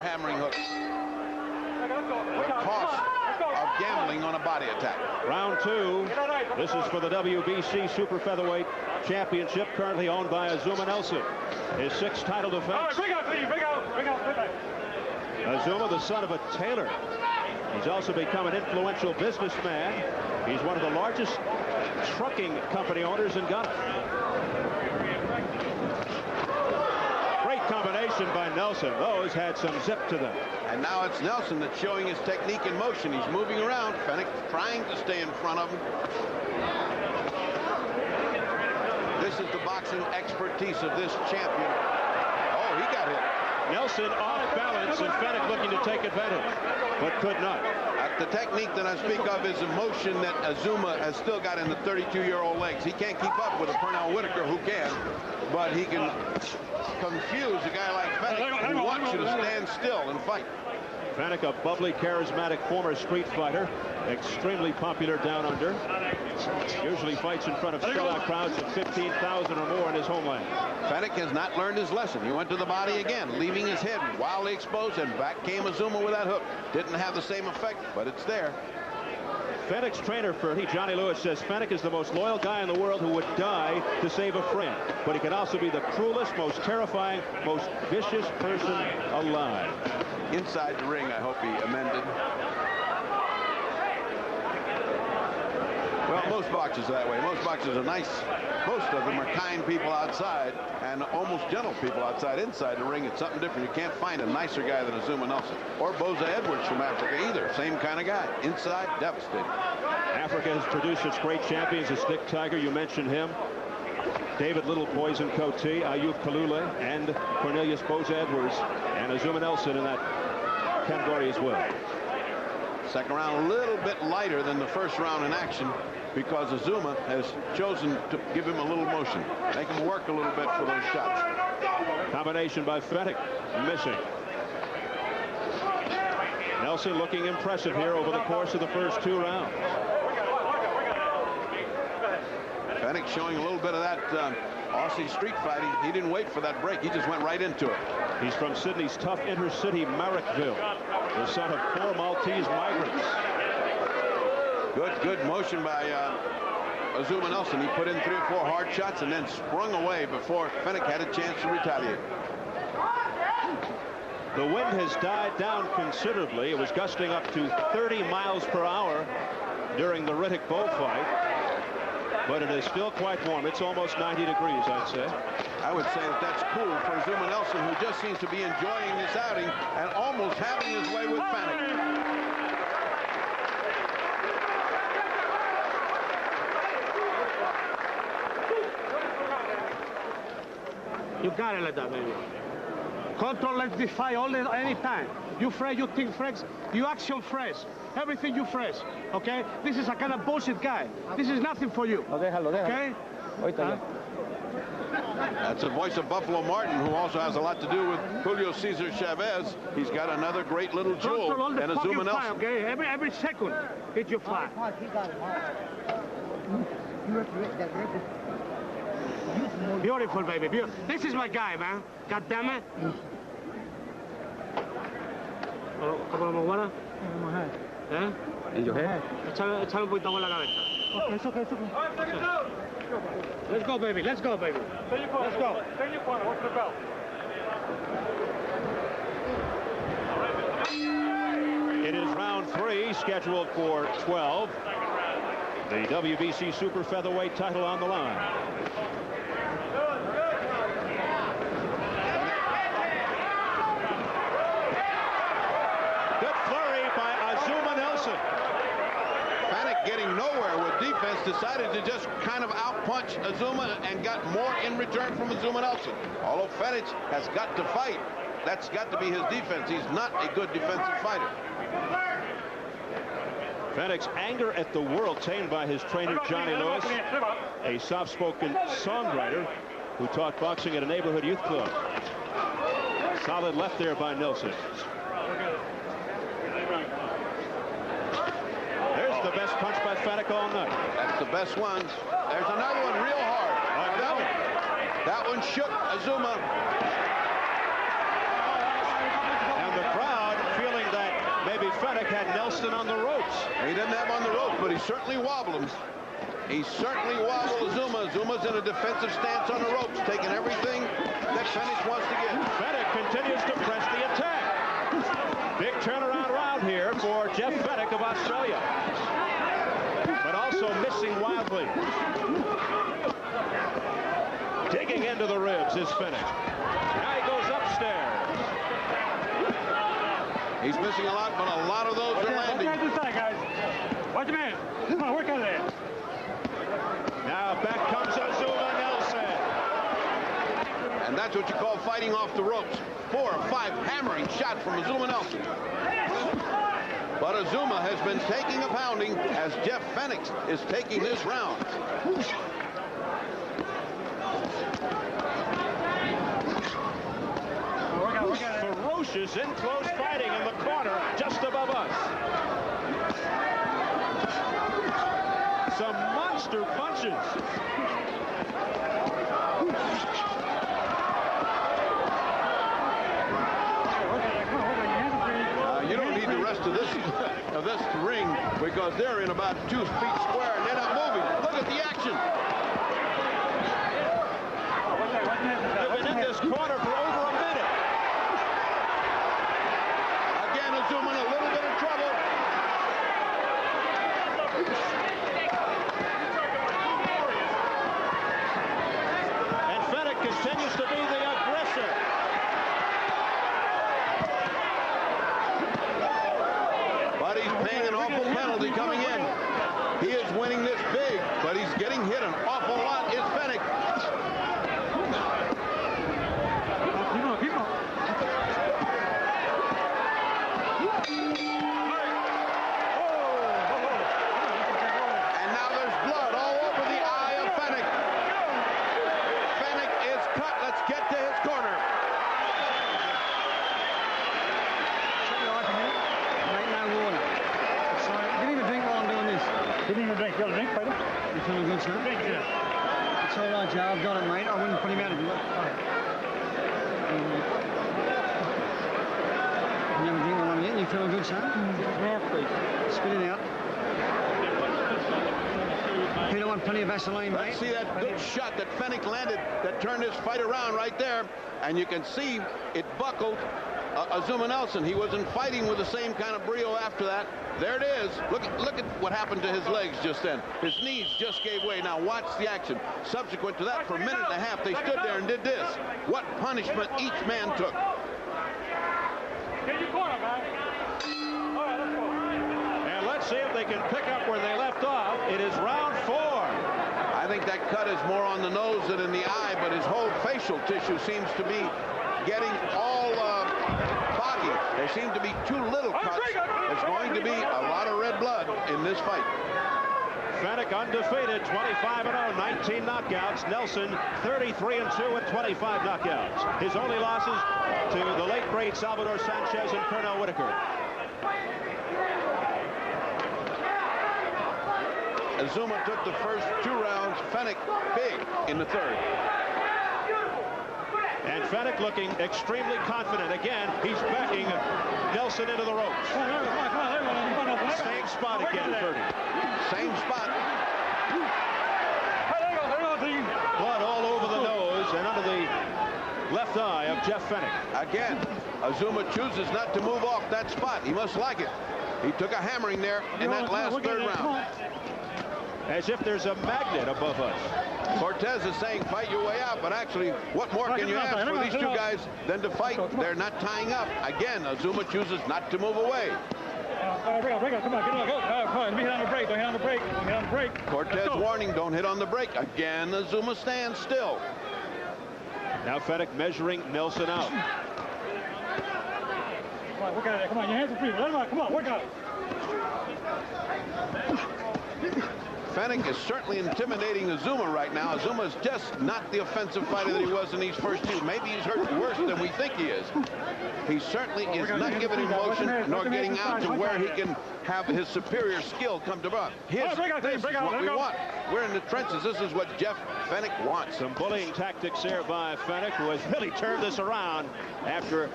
hammering hooks. The cost of gambling on a body attack. Round 2. This is for the WBC Super Featherweight Championship, currently owned by Azumah Nelsson. His 6th title defense. Azumah, the son of a tailor. He's also become an influential businessman. He's one of the largest trucking company owners in Ghana. Great combination by Nelsson. Those had some zip to them. And now it's Nelsson that's showing his technique in motion. He's moving around. Fenech trying to stay in front of him. This is the boxing expertise of this champion. Oh, he got hit. Nelsson off balance, and Fenech looking to take advantage, but could not. The technique that I speak of is a motion that Azumah has still got in the 32-year-old legs. He can't keep up with a Pernell Whitaker who can, but he can confuse a guy like Fenech who wants you to stand still and fight. Fenech, a bubbly, charismatic former street fighter, extremely popular down under. Usually fights in front of sellout crowds of 15,000 or more in his homeland. Fenech has not learned his lesson. He went to the body again, leaving his head wildly exposed, and back came Azumah with that hook. Didn't have the same effect, but it's there. Fenech's trainer, Ferdy, Johnny Lewis, says Fenech is the most loyal guy in the world who would die to save a friend. But he can also be the cruelest, most terrifying, most vicious person alive. Inside the ring, I hope he amended. Well, most boxers are that way. Most boxers are nice. Most of them are kind people outside and almost gentle people outside. Inside the ring, it's something different. You can't find a nicer guy than Azumah Nelsson or Boza Edwards from Africa either. Same kind of guy. Inside, devastating. Africa has produced its great champions. The Stick Tiger, you mentioned him. David Little Poison Cote, Ayub Kalule, and Cornelius Boza Edwards, and Azumah Nelsson in that category as well. Second round a little bit lighter than the first round in action because Azumah has chosen to give him a little motion, make him work a little bit for those shots. Combination by Fenech, missing. Nelsson looking impressive here over the course of the first 2 rounds. Fenech showing a little bit of that Aussie street fighting. He didn't wait for that break. He just went right into it. He's from Sydney's tough inner city, Marrickville, the son of 4 Maltese migrants. Good motion by Azumah Nelsson. He put in 3 or 4 hard shots and then sprung away before Fenech had a chance to retaliate. The wind has died down considerably. It was gusting up to 30 miles per hour during the Riddick bullfight. But it is still quite warm. It's almost 90 degrees, I'd say. I would say that that's cool for Azumah Nelsson, who just seems to be enjoying this outing and almost having his way with Fenech. You got it like that, baby. Control, let's defy all any time. You fresh, you think fresh, you action fresh. Everything you fresh, okay? This is a kind of bullshit guy. This is nothing for you, okay? That's the voice of Buffalo Martin, who also has a lot to do with Julio Cesar Chavez. He's got another great little jewel, and Azumah Nelsson. Okay, every second, hit your fly. Beautiful, baby. Beautiful. This is my guy, man. God damn it. ¿Cómo lo buena? ¿Eh? In your head? Échame un poquito en la cabeza. Okay, it's okay. Let's go, baby. Let's go, baby. Let's go. Stay in your corner. Watch the belt. It is round 3, scheduled for 12. The WBC Super Featherweight title on the line. Good flurry by Azumah Nelsson. Fenech getting nowhere with defense, decided to just kind of outpunch Azumah and got more in return from Azumah Nelsson. Although Fenech has got to fight, that's got to be his defense. He's not a good defensive fighter. Fenech's anger at the world tamed by his trainer Johnny Lewis, a soft-spoken songwriter who taught boxing at a neighborhood youth club. Solid left there by Nelsson. There's the best punch by Fenech all night. That's the best one. There's another one real hard. That one shook Azumah. And the Fenech had Nelsson on the ropes. He didn't have him on the ropes, but he certainly wobbled him. He certainly wobbled Azumah. Azumah's in a defensive stance on the ropes, taking everything that Fenech wants to get. Fenech continues to press the attack. Big turnaround round here for Jeff Fenech of Australia. But also missing wildly. Digging into the ribs is Fenech. Now he goes upstairs. He's missing a lot, but a lot of those are landing. Watch out this side, guys. Watch the man. Come on, work out of there. Now back comes Azumah Nelsson. And that's what you call fighting off the ropes. 4 or 5 hammering shots from Azumah Nelsson. But Azumah has been taking a pounding as Jeff Fenech is taking this round. Ferocious in-close fighting in the corner just above us. Some monster punches. You don't need the rest of this ring because they're in about 2 feet square and they're not moving. Look at the action. They've been in this corner for over a minute. Again, Azumah in a little bit of trouble. And Fenech continues to be the aggressor. But he's paying an awful penalty coming in. He is winning this big, but he's getting hit an awful lot. Is Fenech. And now there's blood all over the eye of Fenech. Fenech is cut. Let's get to his corner. Give him a drink. You got a drink, Peter? You feeling good, sir? Drink, yeah. It's all right, Joe. I've got it, mate. I wouldn't put him out if you want. You have a drink or one yet? You feeling good, sir? Yeah, please. Spit it out. Peter want plenty of Vaseline, mate. Let's see that good shot that Fenech landed that turned this fight around right there. And you can see it buckled Azumah Nelsson. He wasn't fighting with the same kind of brio after that. There it is. Look at what happened to his legs just then. His knees just gave way. Now watch the action. Subsequent to that, for a minute and a half, they stood there and did this. What punishment each man took. Get your corner, guys. All right, let's go. And let's see if they can pick up where they left off. It is round 4. I think that cut is more on the nose than in the eye, but his whole facial tissue seems to be getting all foggy. There seem to be too little cuts. There's going to be a lot of red blood in this fight. Fenech undefeated, 25-0, 19 knockouts. Nelsson 33-2 with 25 knockouts. His only losses to the late great Salvador Sanchez and Pernell Whitaker. Azumah took the first 2 rounds. Fenech big in the 3rd. And Fenech looking extremely confident. Again, he's backing Nelsson into the ropes. Same spot again, 30. Same spot. Blood all over the nose and under the left eye of Jeff Fenech. Again, Azumah chooses not to move off that spot. He must like it. He took a hammering there in that last 3rd round. As if there's a magnet above us. Cortez is saying fight your way out, but actually, what more can you ask for these 2 guys than to fight? They're not tying up. Again, Azumah chooses not to move away. Come on, get on, go. Come on, hit on the brake. Don't hit on the brake. Don't hit on the brake. Cortez warning, don't hit on the brake. Again, Azumah stands still. Now Fenech measuring Nelsson out. Come on, work out of there. Come on, your hands are free. Let him out. Come on, work out. Fenech is certainly intimidating Azumah right now. Azumah is just not the offensive fighter that he was in these first 2. Maybe he's hurt worse than we think he is. He certainly is not giving him motion nor getting out to where he can have his superior skill come to bear. This is what we want. We're in the trenches. This is what Jeff Fenech wants. Some bullying tactics there by Fenech, who has really turned this around after